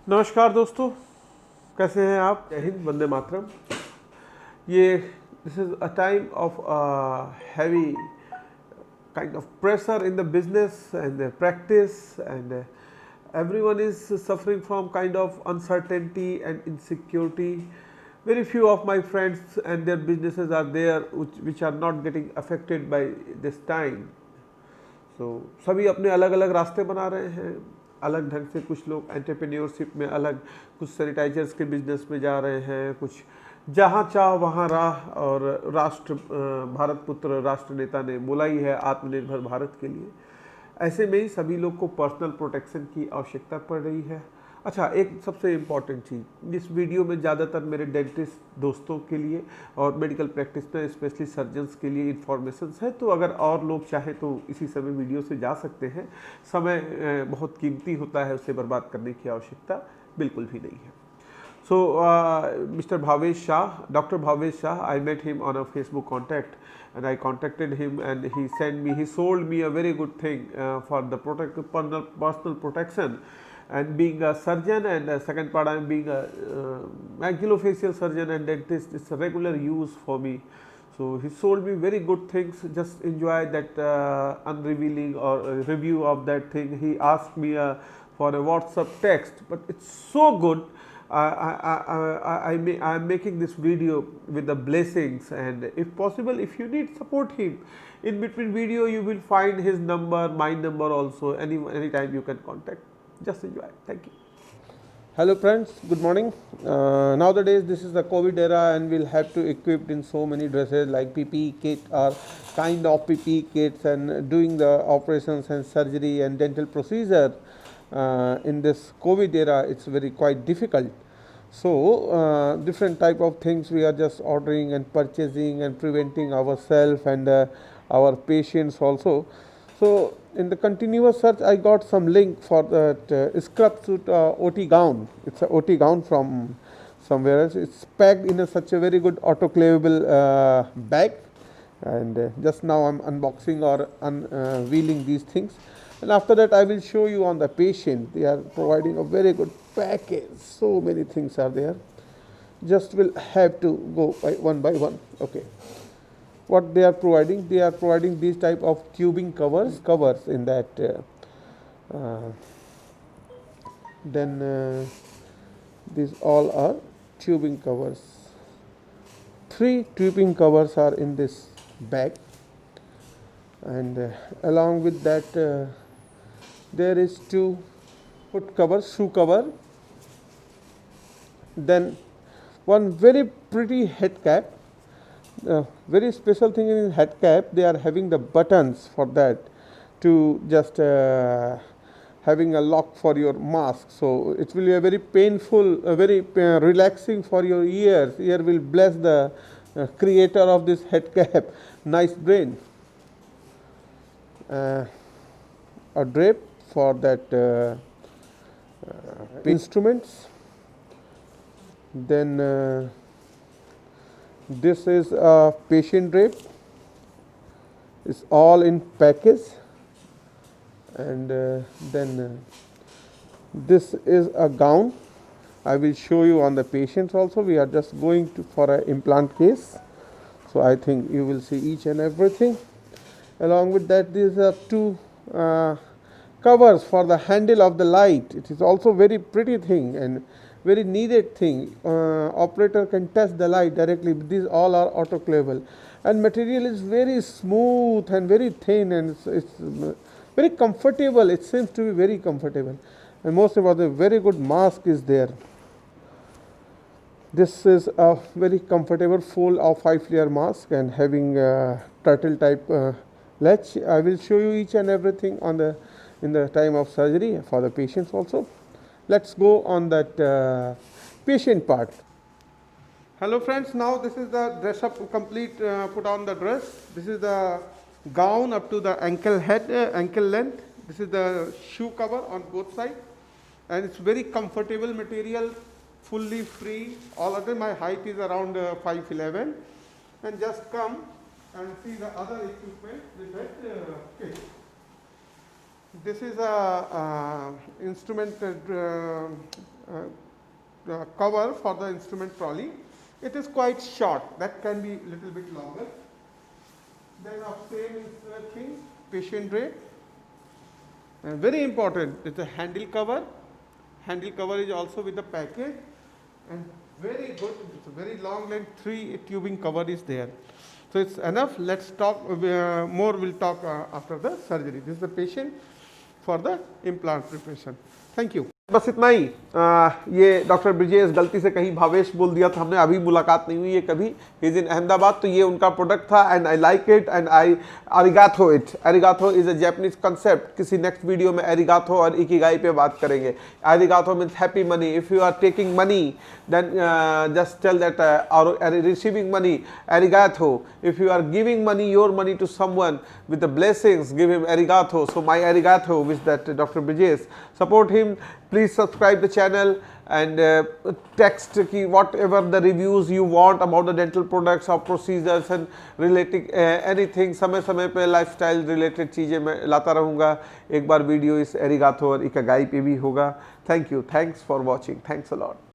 नमस्कार दोस्तों, कैसे हैं आप? जय हिंद, वंदे मातरम। ये this is a time of heavy kind of pressure in the business and the practice, and everyone is suffering from kind of uncertainty and insecurity. Very few of my friends and their businesses are there which are not getting affected by this time. सभी अपने अलग अलग रास्ते बना रहे हैं, अलग ढंग से। कुछ लोग एंटरप्रेन्योरशिप में अलग, कुछ सैनिटाइजर्स के बिजनेस में जा रहे हैं, कुछ जहाँ चाह वहाँ राह। और भारत पुत्र राष्ट्र नेता ने बोला ही है आत्मनिर्भर भारत के लिए। ऐसे में ही सभी लोग को पर्सनल प्रोटेक्शन की आवश्यकता पड़ रही है। अच्छा, एक सबसे इम्पॉर्टेंट चीज़, इस वीडियो में ज़्यादातर मेरे डेंटिस्ट दोस्तों के लिए और मेडिकल प्रैक्टिशनर स्पेशली सर्जन्स के लिए इन्फॉर्मेशन है। तो अगर और लोग चाहें तो इसी समय वीडियो से जा सकते हैं। समय बहुत कीमती होता है, उसे बर्बाद करने की आवश्यकता बिल्कुल भी नहीं है। So, Mr. Bhavesh Shah, Dr. Bhavesh Shah, I met him on a Facebook contact, and I contacted him, and he sold me a very good thing for the personal protection. And being a surgeon, and second part, I am being a maxillofacial surgeon and dentist. It's a regular use for me. So he sold me very good things. Just enjoy that unrevealing or review of that thing. He asked me for a WhatsApp text, but it's so good. I'm making this video with the blessings, and if possible, if you need, support him. In between video you will find his number, my number also. Anytime you can contact. Just enjoy. Thank you. Hello friends, good morning. Nowadays this is the COVID era, and we'll have to equipped in so many dresses like PPE kit or kind of PPE kits, and doing the operations and surgery and dental procedure in this COVID era, it's very quite difficult. So different type of things we are just ordering and purchasing and preventing ourselves and our patients also. So in the continuous search, I got some link for that scrub suit OT gown. It's a OT gown from somewhere else. It's packed in such a very good autoclavable bag, and just now I'm unboxing or unveiling these things. And after that, I will show you on the patient. They are providing a very good package. So many things are there. Just will have to go by one. Okay. What they are providing? They are providing these type of tubing covers in that. Then these all are tubing covers. 3 tubing covers are in this bag, and along with that there is 2 foot cover, shoe cover, then one very pretty head cap. Very special thing in head cap, they are having the buttons for that to just having a lock for your mask. So it will be a very painful, very relaxing for your ears. Ear will bless the creator of this head cap. Nice brain. A drape for that instruments. Then this is a patient drape. It's all in package. And then this is a gown. I will show you on the patients also. We are just going for an implant case. So I think you will see each and everything. Along with that, these are 2 covers for the handle of the light. It is also very pretty thing and very needed thing. Operator can test the light directly. These all are autoclavable, and material is very smooth and very thin, and it's very comfortable. It seems to be very comfortable, and most of all, the very good mask is there. This is a very comfortable full of 5-layer mask and having turtle type latch. I will show you each and everything on the in the time of surgery for the patients also. Let's go on that patient part. Hello friends, now this is the dress up complete, put on the dress. This is the gown up to the ankle length. This is the shoe cover on both sides, and it's very comfortable material, fully free. All other, my height is around 5'11", and just come and see the other equipment with that kit. This is a instrument cover for the instrument trolley. It is quite short, that can be little bit longer. Then of same thing, patient tray. And very important, it's a handle cover. Handle cover is also with the package, and very good. It's a very long length, 3 tubing cover is there. So it's enough. Let's talk more. We'll talk after the surgery. This is the patient for the implant preparation. Thank you. बस इतना ही। ये doctor Brijesh, गलती से कहीं भावेश बोल दिया था हमने, अभी मुलाकात नहीं हुई है कभी। ही इज इन अहमदाबाद, तो ये उनका प्रोडक्ट था and I like it and I arigato it. Arigato is a Japanese concept. किसी नेक्स्ट वीडियो में एरिगाथो और इकिगाई पे बात करेंगे। Arigato means happy money. If you are taking money then just tell that और receiving money arigato. If you are giving money, your money to someone with the blessings, give him arigato. So my arigato with that Dr. Brijesh. Support him. Please subscribe the channel and text whatever the reviews you want about the dental products or procedures and relating anything. समय समय पे lifestyle related चीज़ें मैं लाता रहूँगा। एक बार video इस arigato और इकागाई पे भी होगा। Thank you. Thanks for watching. Thanks a lot.